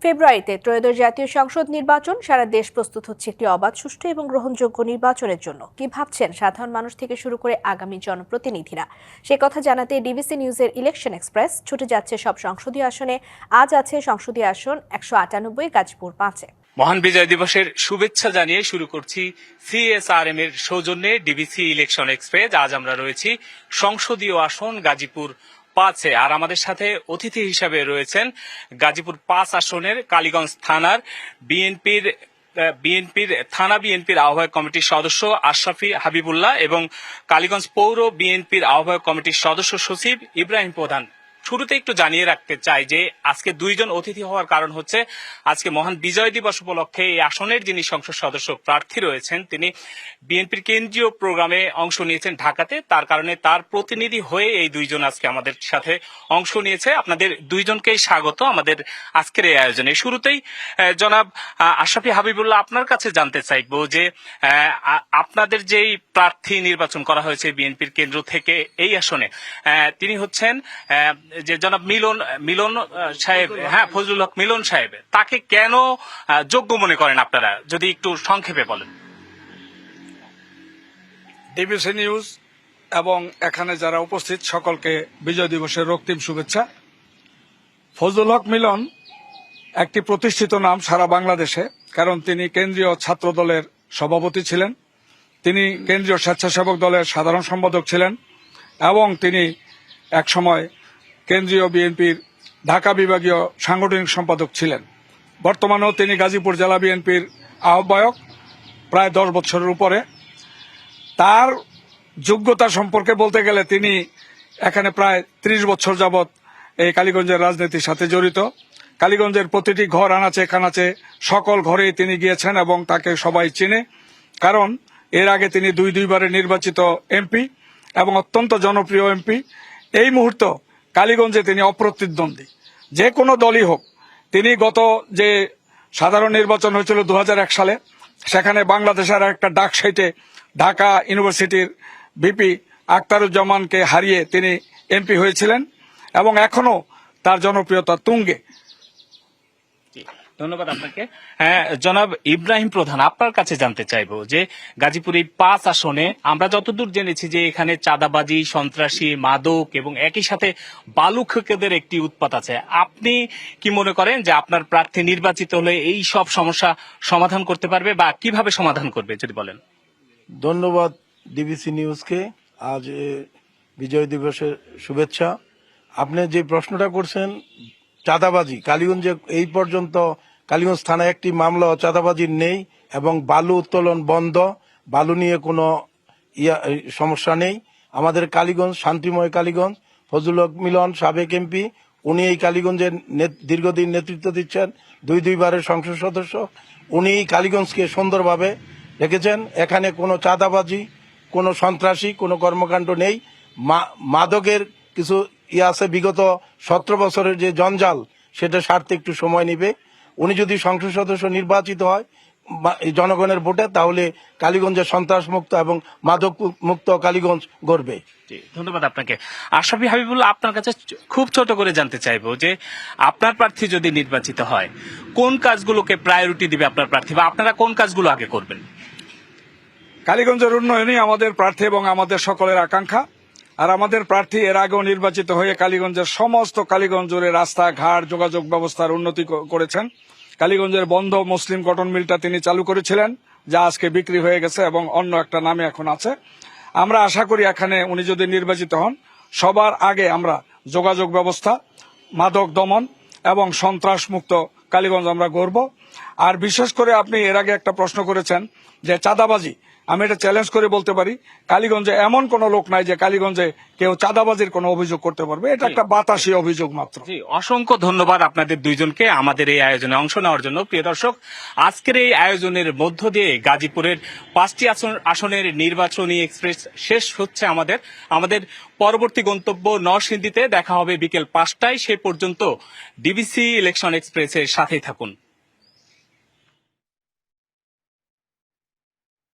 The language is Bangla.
ফেব্রুয়ারিতে ত্রয়োদশ জাতীয় সংসদ নির্বাচন, সারা দেশ প্রস্তুত হচ্ছে একটি অবাধ, সুষ্ঠু এবং গ্রহণযোগ্য নির্বাচনের জন্য। কি ভাবছেন সাধারণ মানুষ থেকে শুরু করে আগামী জনপ্রতিনিধিরা? সে কথা জানাতে ডিবিসি নিউজের ইলেকশন এক্সপ্রেস ছুটে যাচ্ছে সব সংসদীয় আসনে। আজ আছে সংসদীয় আসন 198, গাজীপুর 5-এ। মহান বিজয় দিবসের শুভেচ্ছা জানিয়ে শুরু করছি সিএসআরএম এর সৌজন্যে ডিবিসি ইলেকশন এক্সপ্রেস। আজ আমরা রয়েছি সংসদীয় আসন গাজীপুর 5-এ, আর আমাদের সাথে অতিথি হিসাবে রয়েছেন গাজীপুর 5 আসনের কালীগঞ্জ থানার বিএনপির আহ্বায়ক কমিটির সদস্য আশরাফি হাবিবুল্লাহ এবং কালীগঞ্জ পৌর বিএনপির আহ্বায়ক কমিটির সদস্য সচিব ইব্রাহিম প্রধান। শুরুতে একটু জানিয়ে রাখতে চাই যে আজকে দুইজন অতিথি হওয়ার কারণ হচ্ছে আজকে মহান বিজয় দিবস উপলক্ষে এই আসনের যিনি সংসদ সদস্য প্রার্থী রয়েছেন তিনি বিএনপির কেন্দ্রীয় প্রোগ্রামে অংশ নিয়েছেন ঢাকাতে, তার কারণে তার প্রতিনিধি হয়ে এই দুইজন আজকে আমাদের সাথে অংশ নিয়েছে। আপনাদের দুইজনকেই স্বাগত আমাদের আজকের এই আয়োজনে। শুরুতেই জনাব আশরাফি হাবিবুল্লাহ, আপনার কাছে জানতে চাইবো যে আপনাদের যেই প্রার্থী নির্বাচন করা হয়েছে বিএনপির কেন্দ্র থেকে এই আসনে, তিনি হচ্ছেন যে জনাব মিলন সাহেব, ফজলুল হক মিলন সাহেব। তাকে কেন যোগ্য মনে করেন আপনারা, যদি একটু সংক্ষেপে বলেন। ডিবিসি নিউজ এবং এখানে যারা উপস্থিত সকলকে বিজয় দিবসের রক্তিম শুভেচ্ছা। ফজলুল হক মিলন একটি প্রতিষ্ঠিত নাম সারা বাংলাদেশে, কারণ তিনি কেন্দ্রীয় ছাত্র দলের সভাপতি ছিলেন, তিনি কেন্দ্রীয় স্বেচ্ছাসেবক দলের সাধারণ সম্পাদক ছিলেন এবং তিনি একসময় কেন্দ্রীয় বিএনপির ঢাকা বিভাগীয় সাংগঠনিক সম্পাদক ছিলেন। বর্তমানেও তিনি গাজীপুর জেলা বিএনপির আহ্বায়ক প্রায় 10 বছরের উপরে। তার যোগ্যতা সম্পর্কে বলতে গেলে তিনি এখানে প্রায় 30 বছর যাবৎ এই কালীগঞ্জের রাজনীতির সাথে জড়িত। কালীগঞ্জের প্রতিটি ঘর আনাচে কানাচে সকল ঘরেই তিনি গিয়েছেন এবং তাকে সবাই চেনে, কারণ এর আগে তিনি দুইবারে নির্বাচিত এমপি এবং অত্যন্ত জনপ্রিয় এমপি। এই মুহূর্তে কালীগঞ্জে তিনি অপ্রতিদ্বন্দ্বী, যে কোনো দলই হোক। তিনি গত যে সাধারণ নির্বাচন হয়েছিল 2001 সালে, সেখানে বাংলাদেশের একটা ডাক সাইটে ঢাকা ইউনিভার্সিটির ভিপি আখতারুজ্জামানকে হারিয়ে তিনি এমপি হয়েছিলেন এবং এখনো তার জনপ্রিয়তা তুঙ্গে। ধন্যবাদ আপনাকে। জনাব ইব্রাহিম প্রধান, আপনার কাছে জানতে চাইবো যে গাজীপুর এই 5 আসনে আমরা যতদূর জেনেছি যে এখানে চাঁদাবাজি, সন্ত্রাসী, মাদক এবং একই সাথে বালু খেকেদের একটি উৎপাত আছে। আপনি কি মনে করেন যে আপনার প্রার্থী নির্বাচিত হলে এই সব সমস্যা সমাধান করতে পারবে বা কিভাবে সমাধান করবে যদি বলেন? ধন্যবাদ ডিবিসি নিউজকে, আজ বিজয় দিবসের শুভেচ্ছা। আপনি যে প্রশ্নটা করছেন চাঁদাবাজি, কালীগঞ্জে এই পর্যন্ত কালীগঞ্জ থানায় একটি মামলা চাঁদাবাজির নেই এবং বালু উত্তোলন বন্ধ, বালু নিয়ে কোনো সমস্যা নেই। আমাদের কালীগঞ্জ শান্তিময় কালীগঞ্জ, ফজলুল হক মিলন সাবেক এমপি, উনি এই কালীগঞ্জের দীর্ঘদিন নেতৃত্ব দিচ্ছেন, দুইবারের সংসদ সদস্য। উনি কালীগঞ্জকে সুন্দরভাবে রেখেছেন। এখানে কোনো চাঁদাবাজি, কোনো সন্ত্রাসী, কোনো কর্মকাণ্ড নেই। মাদকের কিছু আছে, বিগত 17 বছরের যে জঞ্জাল সেটা সারতে একটু সময় নেবে। উনি যদি সংসদ সদস্য নির্বাচিত হয় জনগণের ভোটে, তাহলে কালীগঞ্জের সন্ত্রাস মুক্ত এবং মাদক মুক্ত কালীগঞ্জ গড়বে। ধন্যবাদ আপনাকে। আশরাফি হাবিবুল্লাহ, আপনার কাছে খুব ছোট করে জানতে চাইবো যে আপনার প্রার্থী যদি নির্বাচিত হয় কোন কাজগুলোকে প্রায়োরিটি দিবে আপনার প্রার্থী, বা আপনারা কোন কাজগুলো আগে করবেন? কালীগঞ্জের উন্নয়নই আমাদের প্রার্থী এবং আমাদের সকলের আকাঙ্ক্ষা। আর আমাদের প্রার্থী এর আগেও নির্বাচিত হয়ে কালীগঞ্জের সমস্ত কালীগঞ্জ জুড়ে রাস্তাঘাট, যোগাযোগ ব্যবস্থার উন্নতি করেছেন। কালীগঞ্জের বন্ধ মুসলিম কটন মিলটা তিনি চালু করেছিলেন, যা আজকে বিক্রি হয়ে গেছে এবং অন্য একটা নামে এখন আছে। আমরা আশা করি এখানে উনি যদি নির্বাচিত হন, সবার আগে আমরা যোগাযোগ ব্যবস্থা, মাদক দমন এবং সন্ত্রাস মুক্ত কালীগঞ্জ আমরা গড়ব। আর বিশেষ করে আপনি এর আগে একটা প্রশ্ন করেছেন যে চাঁদাবাজি, আমি এটা চ্যালেঞ্জ করে বলতে পারি কালীগঞ্জে এমন কোন লোক নাই যে কালীগঞ্জে কেউ চাঁদাবাজির কোনো অভিযোগ করতে পারবে। এটা একটা বাতাসি অভিযোগ মাত্র। জি, অসংখ্য ধন্যবাদ আপনাদের দুইজনকে আমাদের এই আয়োজনে অংশ নেওয়ার জন্য। প্রিয় দর্শক, আজকের এই আয়োজনের মধ্য দিয়ে গাজীপুরের 5টি আসনের নির্বাচনী এক্সপ্রেস শেষ হচ্ছে। আমাদের পরবর্তী গন্তব্য নরসিংদীতে। দেখা হবে বিকেল 5টায়। সে পর্যন্ত ডিবিসি ইলেকশন এক্সপ্রেসের সাথেই থাকুন।